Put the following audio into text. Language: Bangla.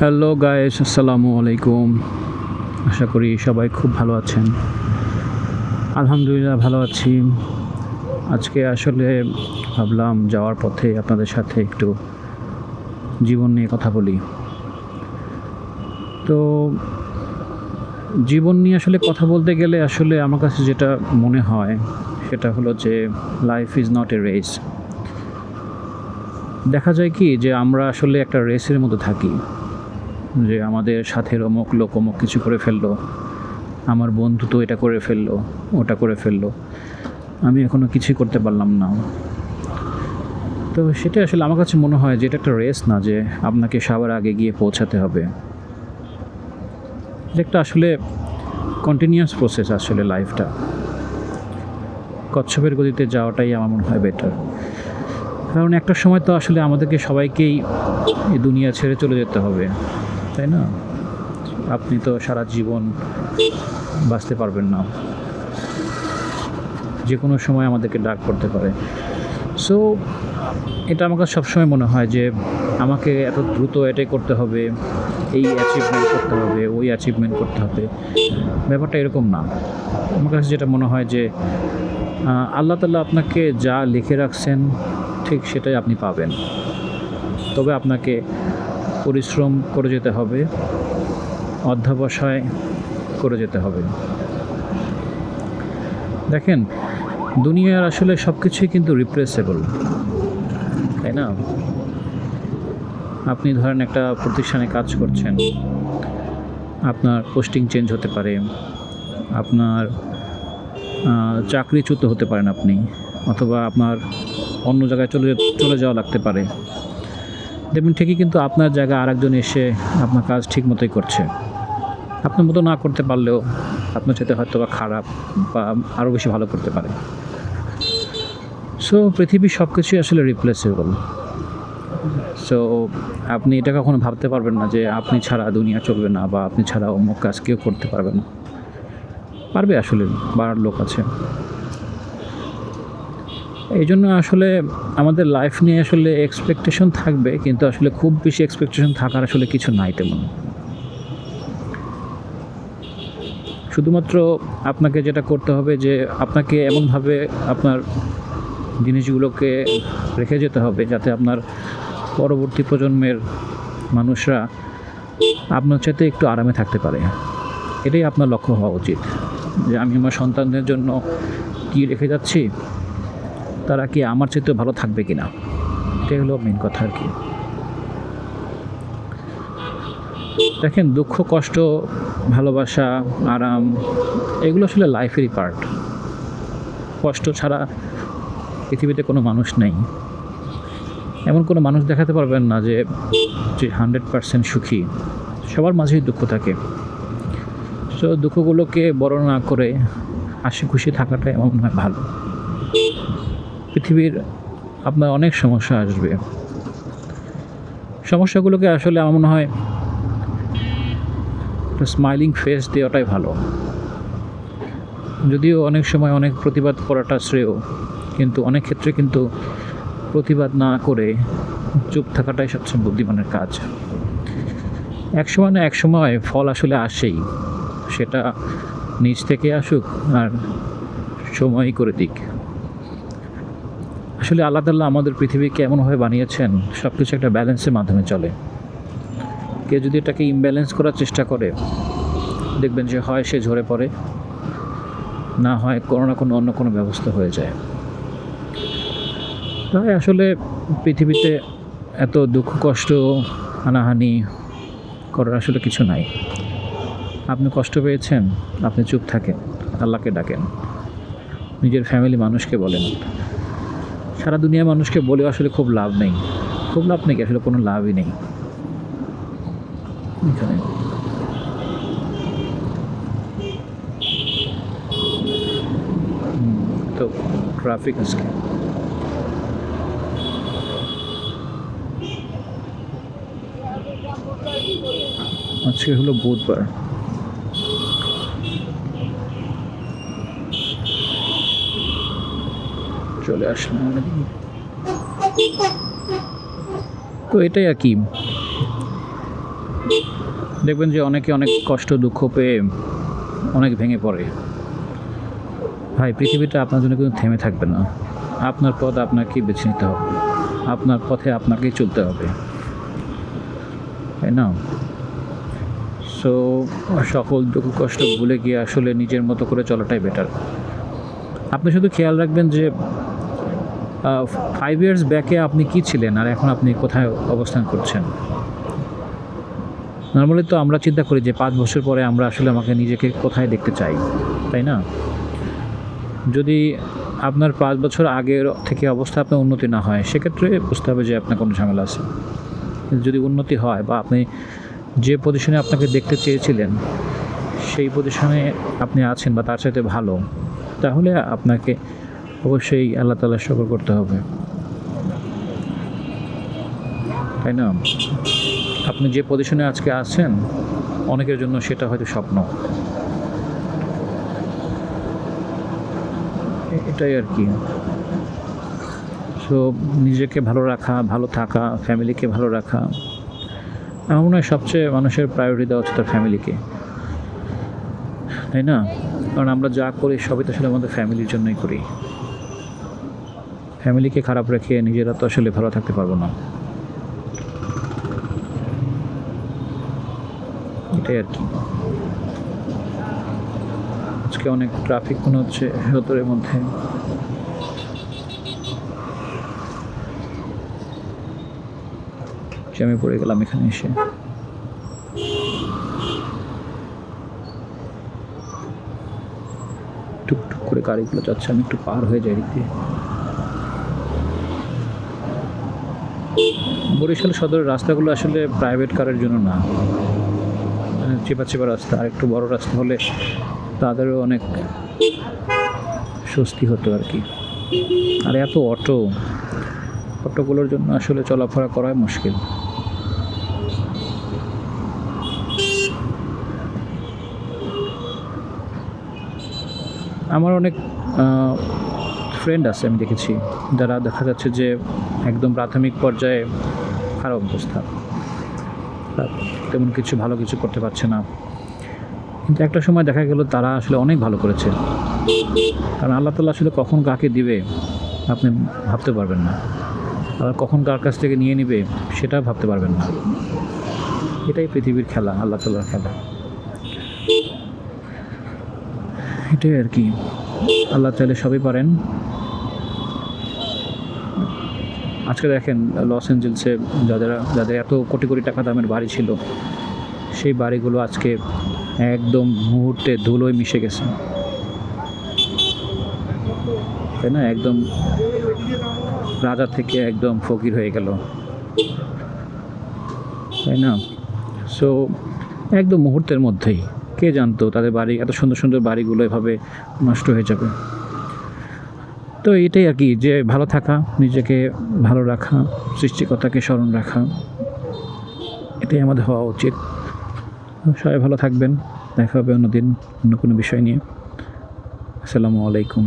হ্যালো গাইস, আসসালামু আলাইকুম। আশা করি সবাই খুব ভালো আছেন। আলহামদুলিল্লাহ ভালো আছি। আজকে আসলে ভাবলাম যাওয়ার পথে আপনাদের সাথে একটু জীবন নিয়ে কথা বলি। তো জীবন নিয়ে আসলে কথা বলতে গেলে আসলে আমার কাছে যেটা মনে হয় সেটা হলো যে life is not a race. দেখা যায় কি যে আমরা আসলে একটা রেসের মধ্যে থাকি, যে আমাদের সাথের অমুক লোক অমুক কিছু করে ফেললো, আমার বন্ধু তো এটা করে ফেললো, ওটা করে ফেললো, আমি এখনও কিছুই করতে পারলাম না। তো সেটা আসলে আমার কাছে মনে হয় যে এটা একটা রেস না, যে আপনাকে সবার আগে গিয়ে পৌঁছাতে হবে। এটা একটা আসলে কন্টিনিউয়াস প্রসেস। আসলে লাইফটা কচ্ছপের গতিতে যাওয়াটাই আমার মনে হয় বেটার। কারণ একটা সময় তো আসলে আমাদেরকে সবাইকেই এই দুনিয়া ছেড়ে চলে যেতে হবে, তাই না? আপনি তো সারা জীবন বাঁচতে পারবেন না, যে কোনো সময় আমাদেরকে ডাক পড়তে পারে। সো এটা আমার কাছে সবসময় মনে হয় যে আমাকে এত দ্রুত এটাই করতে হবে, এই অ্যাচিভমেন্ট করতে হবে, ওই অ্যাচিভমেন্ট করতে হবে। ব্যাপারটা এরকম না। আমার কাছে যেটা মনে হয় যে আল্লাহ তাআলা আপনাকে যা লিখে রাখছেন ঠিক সেটাই আপনি পাবেন। তবে আপনাকে পরিশ্রম করে যেতে হবে, অধ্যবসায় করে যেতে হবে। দেখেন, দুনিয়ার আসলে সব কিছুই কিন্তু রিপ্লেসেবল, তাই না? আপনি ধরেন একটা প্রতিষ্ঠানে কাজ করছেন, আপনার পোস্টিং চেঞ্জ হতে পারে, আপনার চাকরিচ্যুত হতে পারেন আপনি, অথবা আপনার অন্য জায়গায় চলে যাওয়া লাগতে পারে। দেখবেন ঠিকই কিন্তু আপনার জায়গায় আরেকজন এসে আপনার কাজ ঠিক মতোই করছে। আপনার মতো না করতে পারলেও আপনার সাথে হয়তো বা খারাপ বা আরও বেশি ভালো করতে পারে। সো পৃথিবীর সব কিছুই আসলে রিপ্লেসেবল। সো আপনি এটা কখনো ভাবতে পারবেন না যে আপনি ছাড়া দুনিয়া চলবে না, বা আপনি ছাড়া অমুক কাজ কেউ করতে পারবে না। পারবে, আসলে বাড়ার লোক আছে। এই জন্য আসলে আমাদের লাইফ নিয়ে আসলে এক্সপেকটেশন থাকবে, কিন্তু আসলে খুব বেশি এক্সপেকটেশন থাকার আসলে কিছু নাই তেমন। শুধুমাত্র আপনাকে যেটা করতে হবে যে আপনাকে এমনভাবে আপনার জিনিসগুলোকে রেখে যেতে হবে যাতে আপনার পরবর্তী প্রজন্মের মানুষরা আপনার চাইতে একটু আরামে থাকতে পারে। এটাই আপনার লক্ষ্য হওয়া উচিত, যে আমি আমার সন্তানদের জন্য কী রেখে যাচ্ছি, তারা কি আমার চাইতে ভালো থাকবে কি না। এটাই হলো মেন কথা আর কি। দেখেন, দুঃখ, কষ্ট, ভালোবাসা, আরাম, এগুলো আসলে লাইফেরই পার্ট। কষ্ট ছাড়া পৃথিবীতে কোনো মানুষ নেই। এমন কোনো মানুষ দেখাতে পারবেন না যে 100% সুখী। সবার মাঝেই দুঃখ থাকে। সো দুঃখগুলোকে বড় না করে হাসি খুশি থাকাটাই আমার মনে হয় ভালো। পৃথিবীর আপনার অনেক সমস্যা আসবে, সমস্যাগুলোকে আসলে আমার মনে হয় একটা স্মাইলিং ফেস দেওয়াটাই ভালো। যদিও অনেক সময় অনেক প্রতিবাদ করাটা শ্রেয়, কিন্তু অনেক ক্ষেত্রে কিন্তু প্রতিবাদ না করে চুপ থাকাটাই সবচেয়ে বুদ্ধিমানের কাজ। এক সময় না এক সময় ফল আসলে আসেই, সেটা নিজ থেকে আসুক আর সময়ই করে দিক। আসলে আল্লাহ তাআলা আমাদের পৃথিবীকে এমনভাবে বানিয়েছেন, সব কিছু একটা ব্যালেন্সের মাধ্যমে চলে। কেউ যদি এটাকে ইমব্যালেন্স করার চেষ্টা করে, দেখবেন যে হয় সে ঝরে পড়ে, না হয় কোনো না কোনো অন্য কোনো ব্যবস্থা হয়ে যায়। তাই আসলে পৃথিবীতে এত দুঃখ কষ্ট হানাহানি করার আসলে কিছু নাই। আপনি কষ্ট পেয়েছেন, আপনি চুপ থাকেন, আল্লাহকে ডাকেন, নিজের ফ্যামিলি মানুষকে বলেন। সারা দুনিয়ার মানুষকে বলেও আসলে খুব লাভ নেই। খুব লাভ নেই, আসলে কোনো লাভই নেই এখানে। তো ট্রাফিক আজকে আজকে হলো বুধবার। চলে আসলাম অনেকদিন। তো এটাই আর কি, দেখবেন যে অনেকে অনেক কষ্ট দুঃখ পেয়ে অনেক ভেঙে পড়ে। ভাই, পৃথিবীটা আপনার জন্য কিন্তু থেমে থাকবে না। আপনার পথ আপনাকেই বেছে নিতে হবে, আপনার পথে আপনাকেই চলতে হবে, তাই না? সো সকল দুঃখ কষ্ট ভুলে গিয়ে আসলে নিজের মতো করে চলাটাই বেটার। আপনি শুধু খেয়াল রাখবেন যে 5 ইয়ার্স ব্যাকে আপনি কী ছিলেন আর এখন আপনি কোথায় অবস্থান করছেন। নর্মালি তো আমরা চিন্তা করি যে 5 বছর পরে আমরা আসলে আমাকে নিজেকে কোথায় দেখতে চাই, তাই না? যদি আপনার 5 বছর আগের থেকে অবস্থা আপনার উন্নতি না হয়, সেক্ষেত্রে বুঝতে হবে যে আপনার কোনো ঝামেলা আছে। যদি উন্নতি হয় বা আপনি যে পজিশনে আপনাকে দেখতে চেয়েছিলেন সেই পজিশনে আপনি আছেন বা তার সাথে ভালো, তাহলে আপনাকে অবশ্যই আল্লাহ তাআলার শুকর করতে হবে, তাই না? আপনি যে পজিশনে আজকে আছেন, অনেকের জন্য সেটা হয়তো স্বপ্ন। এটাই আর কি। সো নিজেকে ভালো রাখা, ভালো থাকা, ফ্যামিলিকে ভালো রাখা, আমার মনে হয় সবচেয়ে মানুষের প্রায়োরিটি দেওয়া উচিত তার ফ্যামিলিকে, তাই না? কারণ আমরা যা করি সবই তো আসলে আমাদের ফ্যামিলির জন্যই করি। ফ্যামিলিকে খারাপ রেখে নিজেরা তো আসলে ভালো থাকতে পারবো না। এটাই আর কি। আজকে অনেক ট্রাফিক মনে হচ্ছে সদরের মধ্যে। জ্যামে পড়ে গেলাম এখানে এসে। টুকটুক করে গাড়িগুলো যাচ্ছে, আমি একটু পার হয়ে যাই এদিক দিয়ে। বরিশাল সদরের রাস্তাগুলো আসলে প্রাইভেট কারের জন্য না, চেপা চেপা রাস্তা। আর একটু বড় রাস্তা হলে তাদেরও অনেক স্বস্তি হতো আর কি। আর এত অটোগুলোর জন্য আসলে চলাফেরা করাই মুশকিল। আমার অনেক ফ্রেন্ড আছে, আমি দেখেছি, যারা দেখা যাচ্ছে যে একদম প্রাথমিক পর্যায়ে খারাপ অবস্থা, তেমন কিছু ভালো কিছু করতে পারছে না, কিন্তু একটা সময় দেখা গেল তারা আসলে অনেক ভালো করেছে। কারণ আল্লাহ তাআলা আসলে কখন কাকে দিবে আপনি ভাবতে পারবেন না, আবার কখন কার কাছ থেকে নিয়ে নিবে সেটা ভাবতে পারবেন না। এটাই পৃথিবীর খেলা, আল্লাহ তাআলার খেলা। এটাই আর কি। আল্লাহ চাইলে সবই পারেন। আজকে দেখেন লস অ্যাঞ্জেলসে যাদের এত কোটি কোটি টাকা দামের বাড়ি ছিল, সেই বাড়িগুলো আজকে একদম মুহূর্তে ধুলোয় মিশে গেছে, তাই না? একদম রাজা থেকে একদম ফকির হয়ে গেল, তাই না? সো একদম মুহূর্তের মধ্যেই, কে জানতো তাদের বাড়ি, এত সুন্দর সুন্দর বাড়িগুলো এভাবে নষ্ট হয়ে যাবে। তো এটাই আর কি, যে ভালো থাকা, নিজেকে ভালো রাখা, সৃষ্টিকর্তাকে স্মরণ রাখা, এটাই আমাদের হওয়া উচিত। সবাই ভালো থাকবেন, দেখা হবে অন্যদিন অন্য কোনো বিষয় নিয়ে। আসসালামু আলাইকুম।